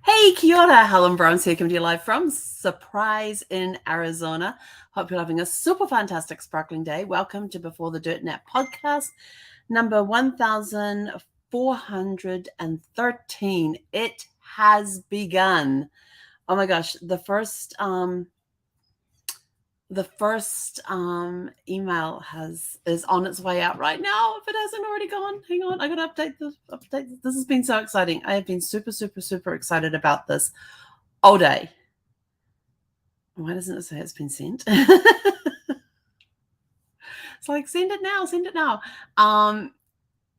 Hey, kia ora, Helen Browns here, coming to you live from Surprise in Arizona. Hope you're having a super fantastic, sparkling day. Welcome to Before the Dirt Nap podcast, number 1413. It has begun. Oh my gosh, the first email is on its way out right now. If it hasn't already gone, hang on, I gotta update this. This has been so exciting. I have been super excited about this all day. Why doesn't it say it's been sent? It's like, send it now.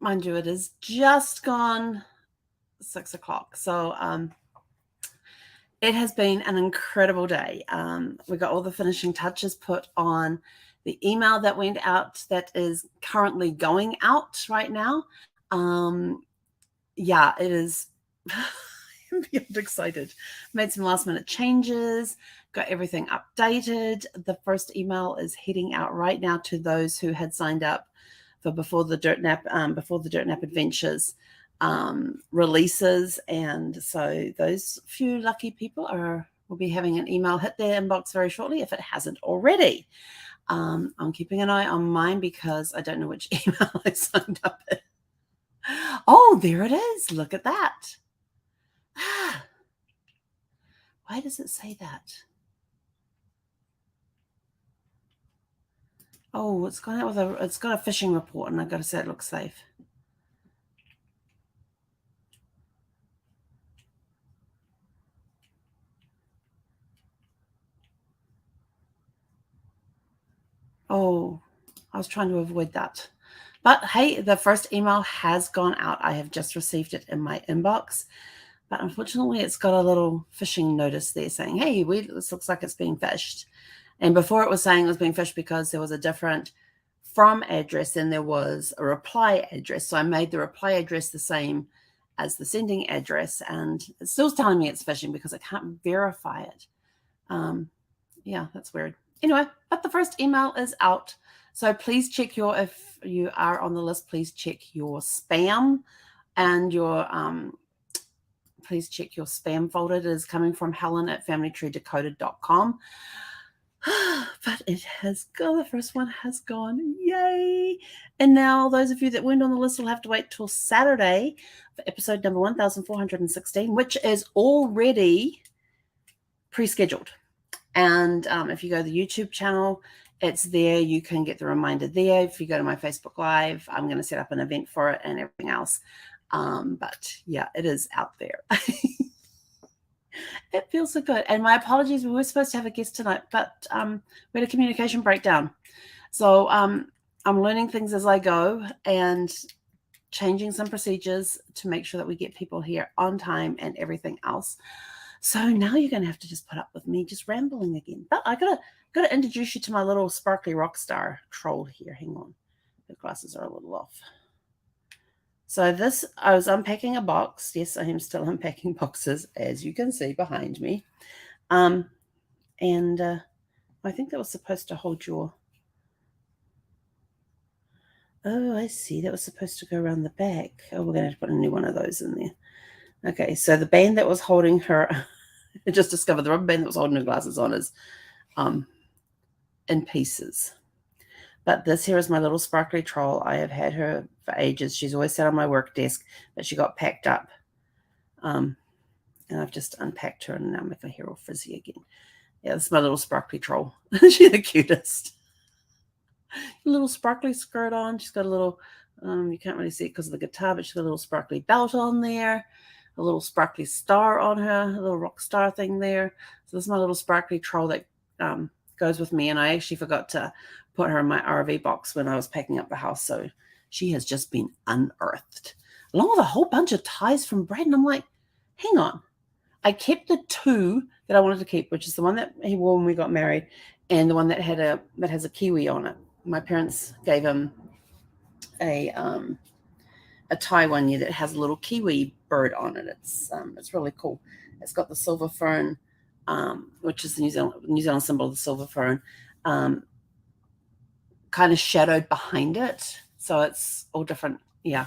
Mind you, it is just gone 6 o'clock. So it has been an incredible day. We got all the finishing touches put on the email that went out that is currently going out right now. Yeah, it is. I'm beyond excited. Made some last minute changes, got everything updated. The first email is heading out right now to those who had signed up for Before the Dirt Nap Adventures releases, and so those few lucky people will be having an email hit their inbox very shortly if it hasn't already. I'm keeping an eye on mine because I don't know which email I signed up in. Oh, there it is. Look at that. Why does it say that? Oh, it's gone out with it's got a phishing report, and I've got to say it looks safe. Oh, I was trying to avoid that. But hey, the first email has gone out. I have just received it in my inbox. But unfortunately, it's got a little phishing notice there saying, hey, this looks like it's being phished. And before it was saying it was being phished because there was a different from address and there was a reply address. So I made the reply address the same as the sending address. And it's still telling me it's phishing because I can't verify it. Yeah, that's weird. Anyway, but the first email is out. So please check if you are on the list, please check your spam and please check your spam folder. It is coming from Helen at familytreedecoded.com. But it has gone. The first one has gone. Yay! And now those of you that weren't on the list will have to wait till Saturday for episode number 1416, which is already pre-scheduled. And if you go to the YouTube channel, it's there. You can get the reminder there. If you go to my Facebook Live, I'm going to set up an event for it and everything else. But yeah, it is out there. It feels so good. And my apologies, we were supposed to have a guest tonight, but we had a communication breakdown. So I'm learning things as I go and changing some procedures to make sure that we get people here on time and everything else. So now you're going to have to just put up with me just rambling again. But I gotta introduce you to my little sparkly rock star troll here. Hang on. The glasses are a little off. So I was unpacking a box. Yes, I am still unpacking boxes, as you can see behind me. And I think that was supposed to hold your... Oh, I see. That was supposed to go around the back. Oh, we're going to have to put a new one of those in there. Okay, so the band that was holding her... I just discovered the rubber band that was holding her glasses on is in pieces. But this here is my little sparkly troll. I have had her for ages. She's always sat on my work desk, but she got packed up. And I've just unpacked her and now make her hair all frizzy again. Yeah, this is my little sparkly troll. She's the cutest. A little sparkly skirt on. She's got a little, you can't really see it because of the guitar, but she's got a little sparkly belt on there. A little sparkly star on her, a little rock star thing there. So this is my little sparkly troll that goes with me. And I actually forgot to put her in my RV box when I was packing up the house. So she has just been unearthed, along with a whole bunch of ties from Brad. And I'm like, hang on. I kept the two that I wanted to keep, which is the one that he wore when we got married and the one that has a kiwi on it. My parents gave him a tie one year that has a little kiwi bird on it. It's really cool. It's got the silver fern, which is the New Zealand symbol of the silver fern, kind of shadowed behind it. So it's all different. Yeah.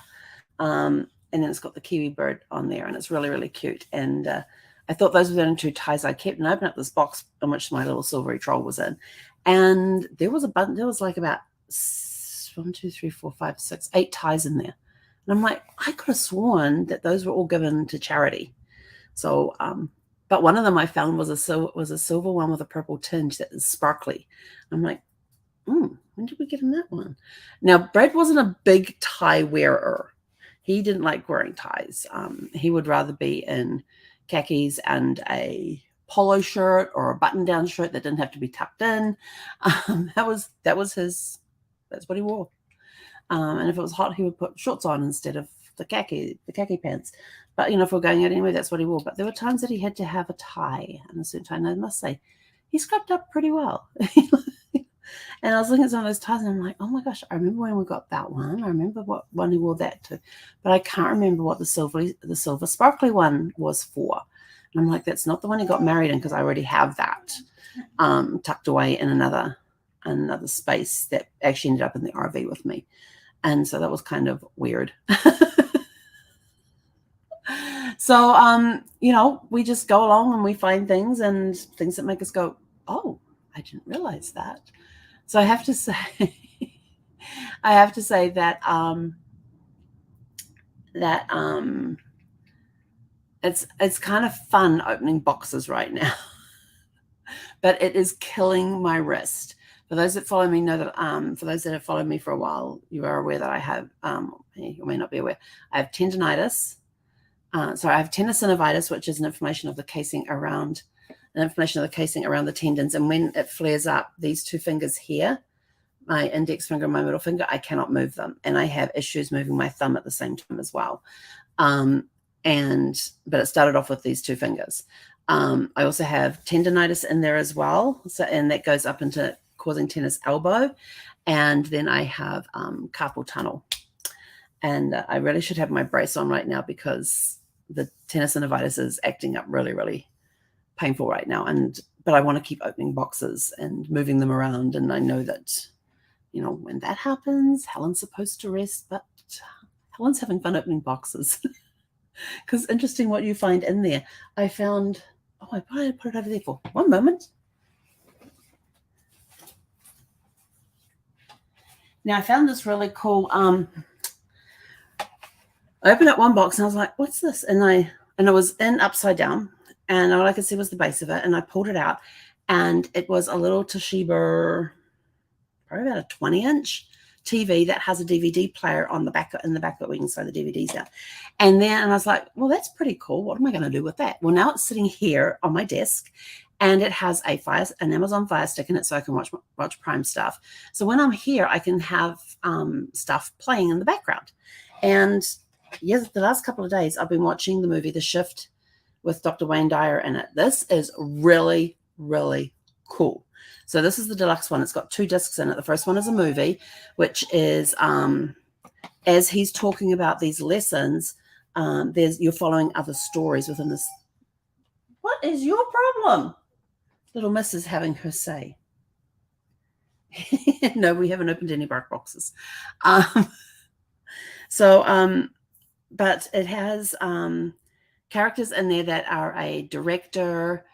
and then it's got the kiwi bird on there, and it's really, really cute. And I thought those were the only 2 ties I kept, and I opened up this box in which my little silvery troll was in, and there was like about 1, 2, 3, 4, 5, 6, 8 ties in there. And I'm like, I could have sworn that those were all given to charity. So, but one of them I found was a silver one with a purple tinge that is sparkly. I'm like, when did we get in that one? Now, Brad wasn't a big tie wearer. He didn't like wearing ties. He would rather be in khakis and a polo shirt or a button-down shirt that didn't have to be tucked in. That's what he wore. And if it was hot, he would put shorts on instead of the khaki pants. But, if we're going out anyway, that's what he wore. But there were times that he had to have a tie and a suit tie. And I must say, he scrubbed up pretty well. And I was looking at some of those ties, and I'm like, oh my gosh, I remember when we got that one. I remember what one he wore that to. But I can't remember what the silver sparkly one was for. And I'm like, that's not the one he got married in, because I already have that tucked away in another space that actually ended up in the RV with me. And so that was kind of weird. So, we just go along and we find things that make us go, oh, I didn't realize that. So I have to say, that it's kind of fun opening boxes right now, but it is killing my wrist. For those that follow me know that, for those that have followed me for a while, you are aware that I have, you may not be aware, I have tendinitis. I have tenosynovitis, which is an inflammation of the casing around the tendons. And when it flares up, these 2 fingers here, my index finger and my middle finger, I cannot move them. And I have issues moving my thumb at the same time as well. But it started off with these 2 fingers. I also have tendinitis in there as well. And that goes up into causing tennis elbow. And then I have carpal tunnel. And I really should have my brace on right now, because the tenosynovitis is acting up really, really painful right now. But I want to keep opening boxes and moving them around. And I know that, when that happens, Helen's supposed to rest, but Helen's having fun opening boxes. Because interesting what you find in there. I found, I put it over there for 1 moment. Now I found this really cool, I opened up one box and I was like, what's this? And it was in upside down, and all I could see was the base of it. And I pulled it out, and it was a little Toshiba, probably about a 20-inch TV that has a DVD player on the back, in the back of it, where you can slide the DVDs down. And I was like, well, that's pretty cool. What am I going to do with that? Well, now it's sitting here on my desk, and it has an Amazon Fire Stick in it, so I can watch Prime stuff. So when I'm here, I can have stuff playing in the background. And yes, the last couple of days, I've been watching the movie The Shift with Dr. Wayne Dyer in it. This is really, really cool. So this is the deluxe one. It's got 2 discs in it. The first one is a movie, which is as he's talking about these lessons, you're following other stories within this. What is your problem? Little Miss is having her say. No, we haven't opened any bark boxes. But it has characters in there that are a director,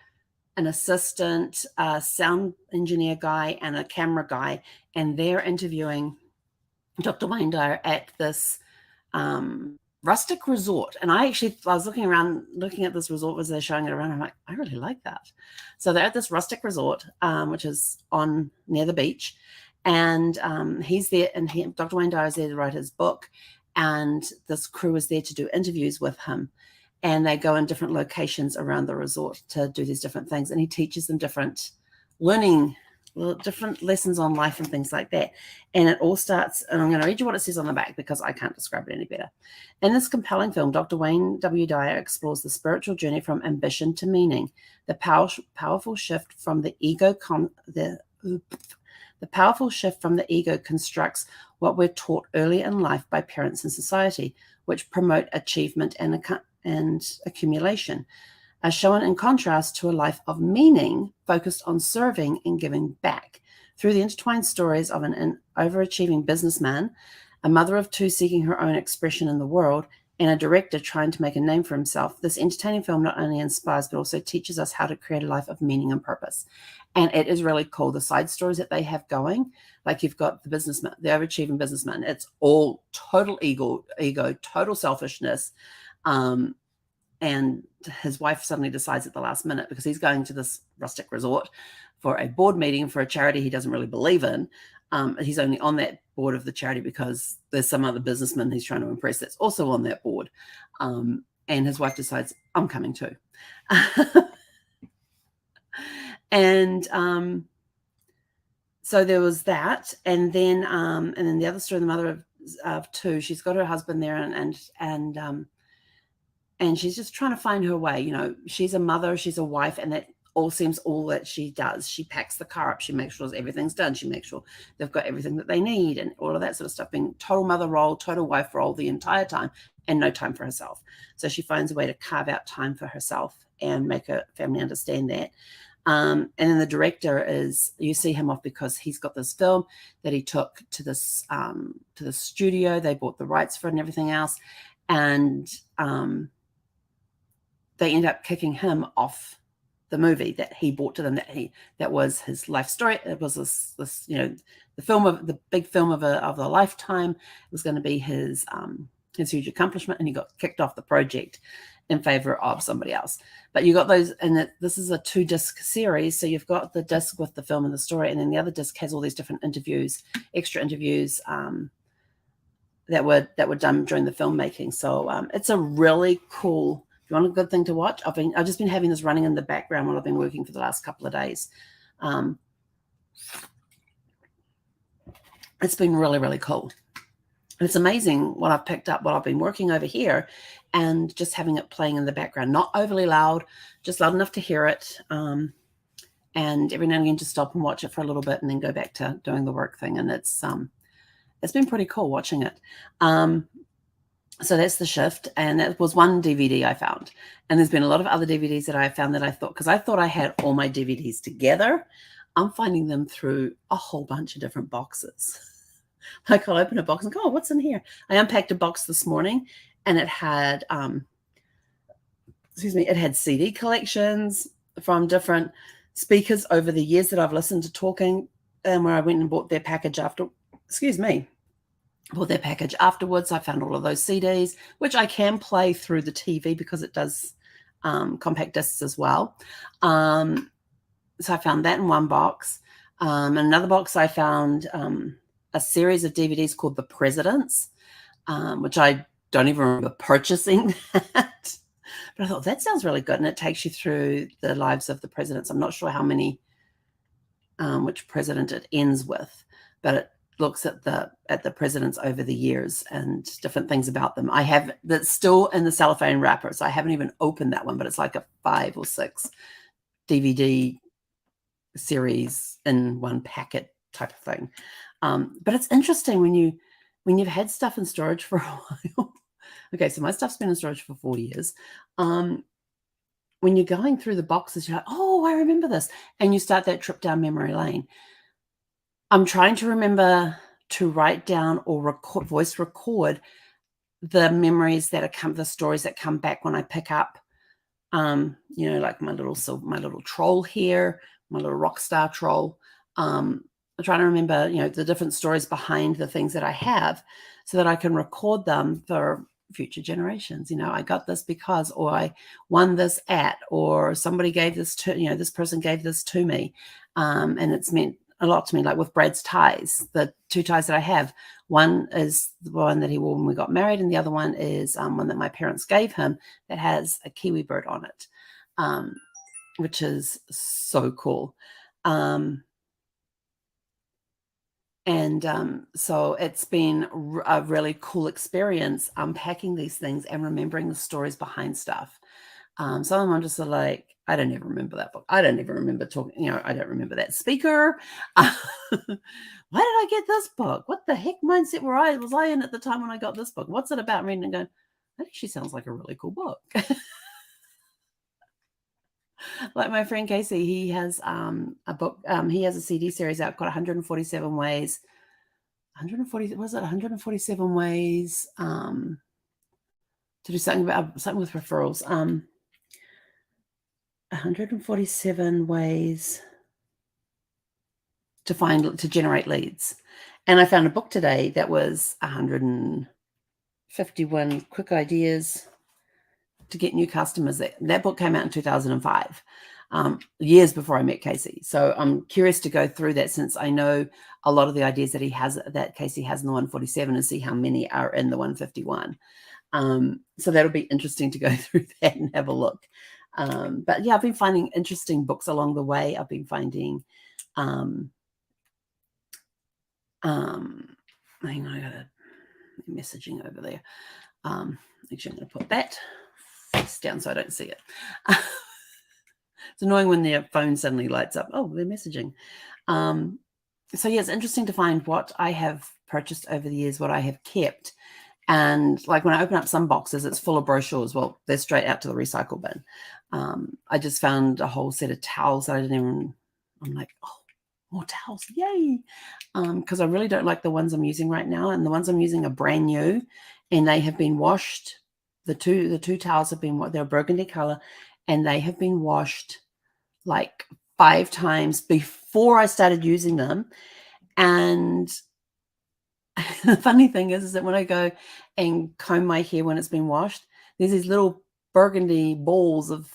an assistant, a sound engineer guy, and a camera guy, and they're interviewing Dr. Wayne Dyer at this rustic resort. And I was looking at this resort as they're showing it around. I'm like, I really like that. So they're at this rustic resort, which is near the beach. And he's there, and Dr. Wayne Dyer is there to write his book. And this crew is there to do interviews with him. And they go in different locations around the resort to do these different things. And he teaches them different lessons on life and things like that. And it all starts, and I'm going to read you what it says on the back, because I can't describe it any better. In this compelling film, Dr. Wayne W. Dyer explores the spiritual journey from ambition to meaning, the powerful shift from the ego constructs what we're taught early in life by parents and society, which promote achievement and accumulation, as shown in contrast to a life of meaning focused on serving and giving back. Through the intertwined stories of an overachieving businessman, a mother of 2 seeking her own expression in the world, and a director trying to make a name for himself, this entertaining film not only inspires but also teaches us how to create a life of meaning and purpose. And it is really cool. The side stories that they have going, like you've got the businessman, the overachieving businessman. It's all total ego, total selfishness. And his wife suddenly decides at the last minute, because he's going to this rustic resort for a board meeting for a charity he doesn't really believe in. He's only on that board of the charity because there's some other businessman he's trying to impress that's also on that board. And his wife decides, I'm coming too. And so there was that. And then the other story, the mother of two, she's got her husband there, and she's just trying to find her way. You know, she's a mother, she's a wife, and that all seems all that she does. She packs the car up, she makes sure everything's done, she makes sure they've got everything that they need, and all of that sort of stuff, being total mother role, total wife role the entire time, and no time for herself. So she finds a way to carve out time for herself and make her family understand that. And then the director is, you see him off because he's got this film that he took to this to the studio. They bought the rights for it and everything else, and they end up kicking him off the movie that he brought to them. That was his life story. It was this the big film of a lifetime. It was going to be his huge accomplishment, and he got kicked off the project in favor of somebody else. But you got those, and this is a 2-disc series. So you've got the disc with the film and the story, and then the other disc has all these different interviews, extra interviews that were done during the filmmaking. So it's a really cool. If you want a good thing to watch, I've just been having this running in the background while I've been working for the last couple of days. It's been really, really cool. And it's amazing what I've picked up, what I've been working over here, and just having it playing in the background, not overly loud, just loud enough to hear it. And every now and again, just stop and watch it for a little bit and then go back to doing the work thing. And it's been pretty cool watching it. So that's The Shift, and that was one DVD I found. And there's been a lot of other DVDs that I found that I thought, because I thought I had all my DVDs together, I'm finding them through a whole bunch of different boxes. Like I'll open a box and go, oh, what's in here? I unpacked a box this morning, and it had, it had CD collections from different speakers over the years that I've listened to talking, and where I went and bought their package bought their package afterwards. I found all of those CDs, which I can play through the TV because it does compact discs as well. So I found that in one box. In another box, I found a series of DVDs called The Presidents, which I don't even remember purchasing that. But I thought, that sounds really good. And it takes you through the lives of the presidents. I'm not sure how many, which president it ends with, but it looks at the presidents over the years and different things about them. I have that's still in the cellophane wrapper, so I haven't even opened that one, but it's like a 5 or 6 DVD series in one packet type of thing. But it's interesting when you've had stuff in storage for a while. Okay, so my stuff's been in storage for 4 years. When you're going through the boxes, you're like, oh, I remember this. And you start that trip down memory lane. I'm trying to remember to write down or voice record the memories the stories that come back when I pick up, like my little troll here, my little rock star troll. I'm trying to remember, the different stories behind the things that I have, so that I can record them for future generations. I got this because, or I won this at, or somebody gave this to, this person gave this to me. And it's meant a lot to me. Like with Brad's ties, the 2 ties that I have, one is the one that he wore when we got married, and the other one is one that my parents gave him that has a kiwi bird on it, which is so cool. So it's been a really cool experience unpacking these things and remembering the stories behind stuff. Some of them I'm just like, I don't even remember that book. I don't even remember talking, I don't remember that speaker. Why did I get this book? What the heck mindset was I in at the time when I got this book? What's it about? Reading and going, that actually sounds like a really cool book. Like my friend Casey, he has a book, he has a CD series out called 147 Ways. 147 ways to do something about something with referrals. 147 ways to generate leads. And I found a book today that was 151 quick ideas to get new customers. That book came out in 2005, years before I met Casey. So I'm curious to go through that, since I know a lot of the ideas that Casey has in the 147, and see how many are in the 151. So that'll be interesting to go through that and have a look. But yeah, I've been finding interesting books along the way. I've been finding, hang on, I got a messaging over there. Actually, I'm going to put that face down so I don't see it. It's annoying when their phone suddenly lights up. Oh, they're messaging. So yeah, it's interesting to find what I have purchased over the years, what I have kept. And like when I open up some boxes, it's full of brochures. Well, they're straight out to the recycle bin. I just found a whole set of towels that I didn't even, I'm like, oh, more towels, yay. Because I really don't like the ones I'm using right now. And the ones I'm using are brand new, and they have been washed. The two towels have been, they're burgundy color, and they have been washed like 5 times before I started using them. And the funny thing is that when I go and comb my hair when it's been washed, there's these little burgundy balls of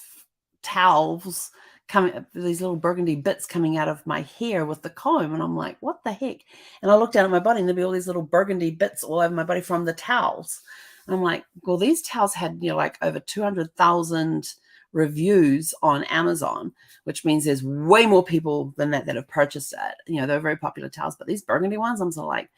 towels coming, these little burgundy bits coming out of my hair with the comb. And I'm like, what the heck? And I look down at my body, and there'll be all these little burgundy bits all over my body from the towels. And I'm like, well, these towels had, like over 200,000 reviews on Amazon, which means there's way more people than that have purchased it. They're very popular towels, but these burgundy ones, I'm sort of like,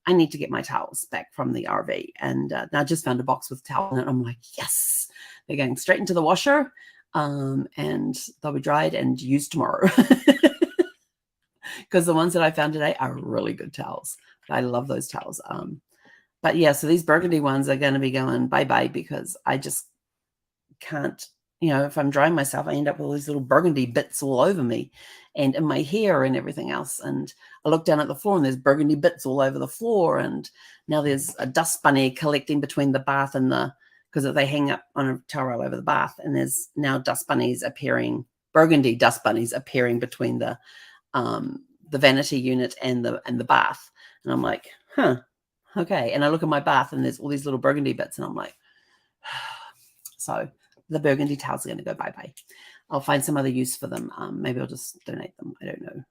I need to get my towels back from the RV. And I just found a box with towels in it. I'm like, yes, they're going straight into the washer, and they'll be dried and used tomorrow. Because the ones that I found today are really good towels. I love those towels. But yeah, so these burgundy ones are going to be going bye-bye, because I just can't, if I'm drying myself, I end up with all these little burgundy bits all over me and in my hair and everything else. And I look down at the floor, and there's burgundy bits all over the floor. And now there's a dust bunny collecting between the bath and because they hang up on a towel over the bath. And there's now burgundy dust bunnies appearing between the vanity unit and the bath. And I'm like, huh, okay. And I look at my bath, and there's all these little burgundy bits, and I'm like, so the burgundy towels are going to go bye-bye. I'll find some other use for them. Maybe I'll just donate them. I don't know.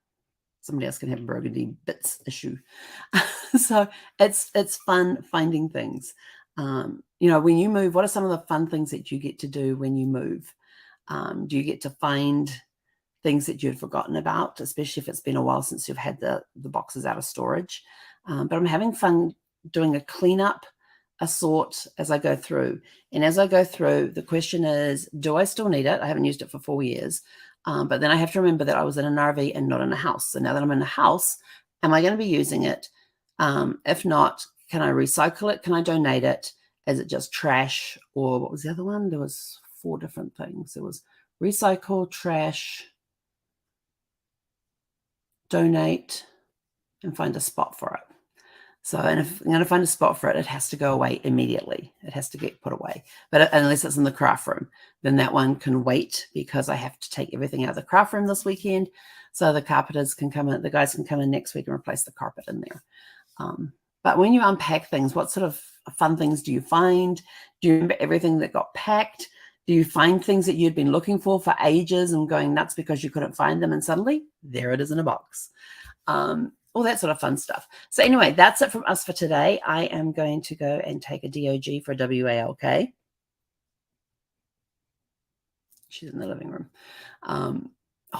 Somebody else can have a burgundy bits issue. So it's fun finding things. When you move, what are some of the fun things that you get to do when you move? Do you get to find things that you'd forgotten about, especially if it's been a while since you've had the boxes out of storage? But I'm having fun doing a cleanup, a sort as I go through. And as I go through, the question is, do I still need it? I haven't used it for 4 years. But then I have to remember that I was in an RV and not in a house. So now that I'm in a house, am I going to be using it? If not, can I recycle it? Can I donate it? Is it just trash? Or what was the other one? There was 4 different things. There was recycle, trash, donate, and find a spot for it. So, and if I'm going to find a spot for it, it has to go away immediately. It has to get put away. But unless it's in the craft room, then that one can wait, because I have to take everything out of the craft room this weekend. So the carpenters can come in, the guys can come in next week and replace the carpet in there. But when you unpack things, what sort of fun things do you find? Do you remember everything that got packed? Do you find things that you'd been looking for ages and going nuts because you couldn't find them, and suddenly there it is in a box? All that sort of fun stuff. So anyway, that's it from us for today. I am going to go and take a DOG for WALK. She's in the living room. I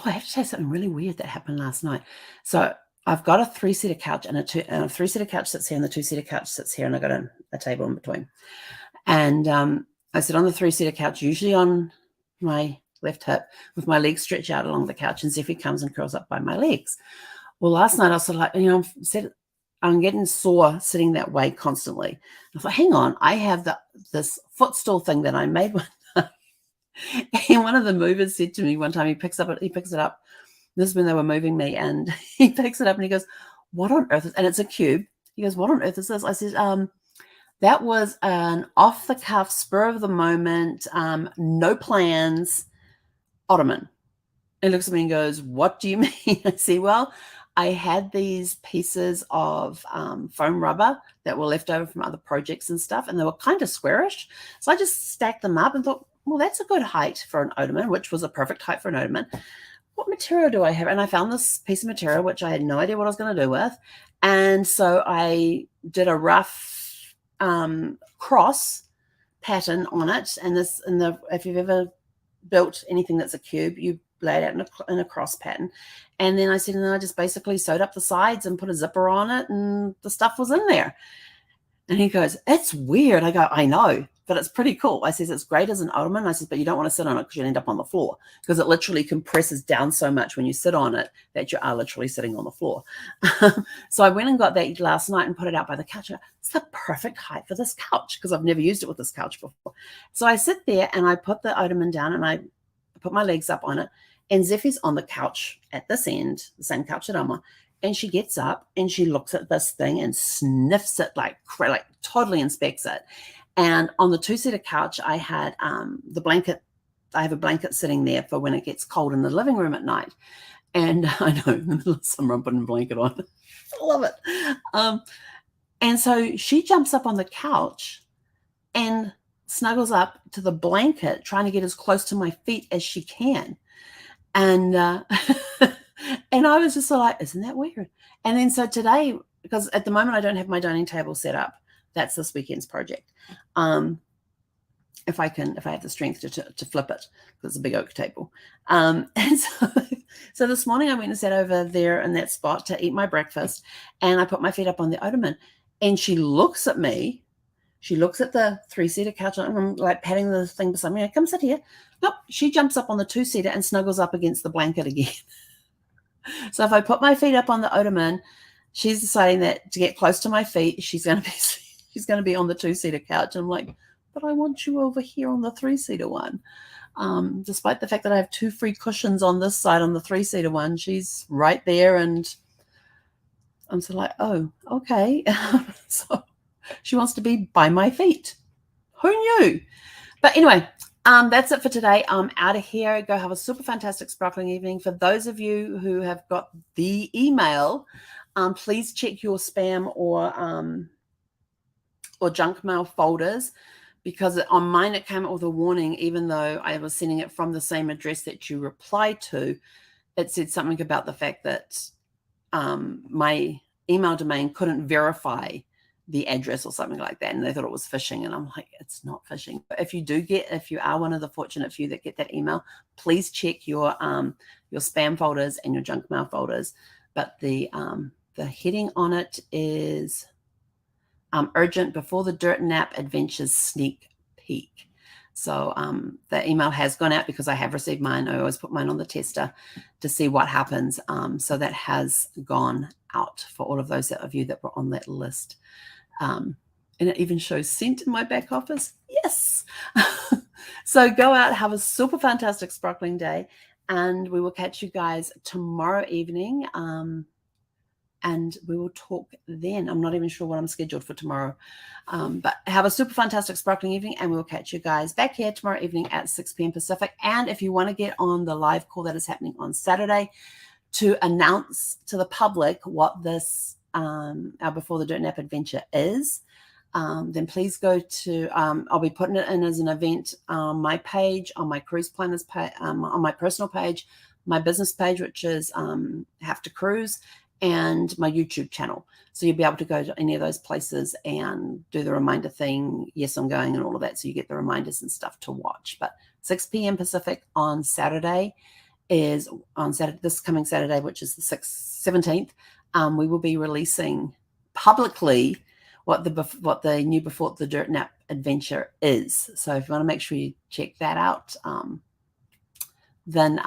have to tell you something really weird that happened last night. So I've got a 3-seater couch, and a 3-seater couch sits here, and the 2-seater couch sits here, and I got a table in between. And I sit on the 3-seater couch, usually on my left hip, with my legs stretched out along the couch, and Zephy comes and curls up by my legs. Well, last night I was sort of like, I'm getting sore sitting that way constantly. I thought, hang on, I have this footstool thing that I made one time. And one of the movers said to me one time, he picks it up. This is when they were moving me, and he picks it up and he goes, what on earth is, and it's a cube. He goes, what on earth is this? I said, That was an off-the-cuff, spur of the moment, no plans ottoman. He looks at me and goes, "What do you mean?" I say, "Well, I had these pieces of foam rubber that were left over from other projects and stuff, and they were kind of squarish. So I just stacked them up and thought, well, that's a good height for an ottoman," which was a perfect height for an ottoman. "What material do I have?" And I found this piece of material, which I had no idea what I was going to do with. And so I did a rough cross pattern on it. And if you've ever built anything that's a cube, you lay it out in a cross pattern. And then I said, and then I just basically sewed up the sides and put a zipper on it, and the stuff was in there. And he goes, "It's weird." I go, "I know, but it's pretty cool." I says, "It's great as an ottoman." I says, "But you don't want to sit on it because you end up on the floor, because it literally compresses down so much when you sit on it that you are literally sitting on the floor." So I went and got that last night and put it out by the couch. It's the perfect height for this couch because I've never used it with this couch before. So I sit there and I put the ottoman down and I put my legs up on it. And Zeffie's on the couch at this end, the same couch that I'm on. And she gets up and she looks at this thing and sniffs it, like totally inspects it. And on the two-seater couch, I had the blanket. I have a blanket sitting there for when it gets cold in the living room at night. And I know, in the middle of summer, I'm putting a blanket on. I love it. And so she jumps up on the couch and snuggles up to the blanket, trying to get as close to my feet as she can. And and I was just like, "Isn't that weird?" And then so today, because at the moment I don't have my dining table set up, that's this weekend's project. If I have the strength to flip it, because it's a big oak table. And so this morning I went and sat over there in that spot to eat my breakfast, and I put my feet up on the ottoman, and she looks at me. She looks at the three-seater couch, and I'm like patting the thing beside me. "Come sit here." Nope. She jumps up on the two-seater and snuggles up against the blanket again. So if I put my feet up on the ottoman, she's deciding that to get close to my feet, she's going to be on the two-seater couch. And I'm like, "But I want you over here on the three-seater one." Despite the fact that I have two free cushions on this side on the three-seater one, she's right there. And I'm sort of like, "Oh, okay." So she wants to be by my feet. Who knew? But anyway, that's it for today. I'm out of here. Go have a super fantastic sparkling evening. For those of you who have got the email, please check your spam or junk mail folders, because on mine it came up with a warning, even though I was sending it from the same address that you replied to. It said something about the fact that my email domain couldn't verify the address or something like that, and they thought it was phishing. And I'm like, it's not phishing. But if you are one of the fortunate few that get that email, please check your spam folders and your junk mail folders. But the heading on it is urgent before the Dirt Nap Adventures sneak peek. So the email has gone out because I have received mine. I always put mine on the tester to see what happens. So that has gone out for all of those of you that were on that list. And it even shows sent in my back office. Yes. So go out, have a super fantastic sparkling day, and we will catch you guys tomorrow evening. And we will talk then. I'm not even sure what I'm scheduled for tomorrow. But have a super fantastic sparkling evening, and we'll catch you guys back here tomorrow evening at 6 p.m. Pacific. And if you want to get on the live call that is happening on Saturday to announce to the public what this our Before the Dirt Nap adventure is, then please go to, I'll be putting it in as an event on my page, on my cruise planners page, on my personal page, my business page, which is Have to Cruise, and my YouTube channel. So you'll be able to go to any of those places and do the reminder thing. Yes, I'm going, and all of that. So you get the reminders and stuff to watch. But 6 p.m. Pacific on Saturday is on Saturday, this coming Saturday, which is the 17th. We will be releasing publicly what the new Before the Dirt Nap adventure is. So if you want to make sure you check that out, then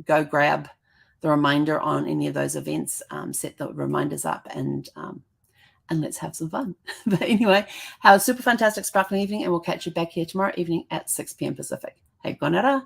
go grab the reminder on any of those events, set the reminders up, and let's have some fun. But anyway, have a super fantastic sparkling evening, and we'll catch you back here tomorrow evening at 6 p.m. Pacific. Hey, konara.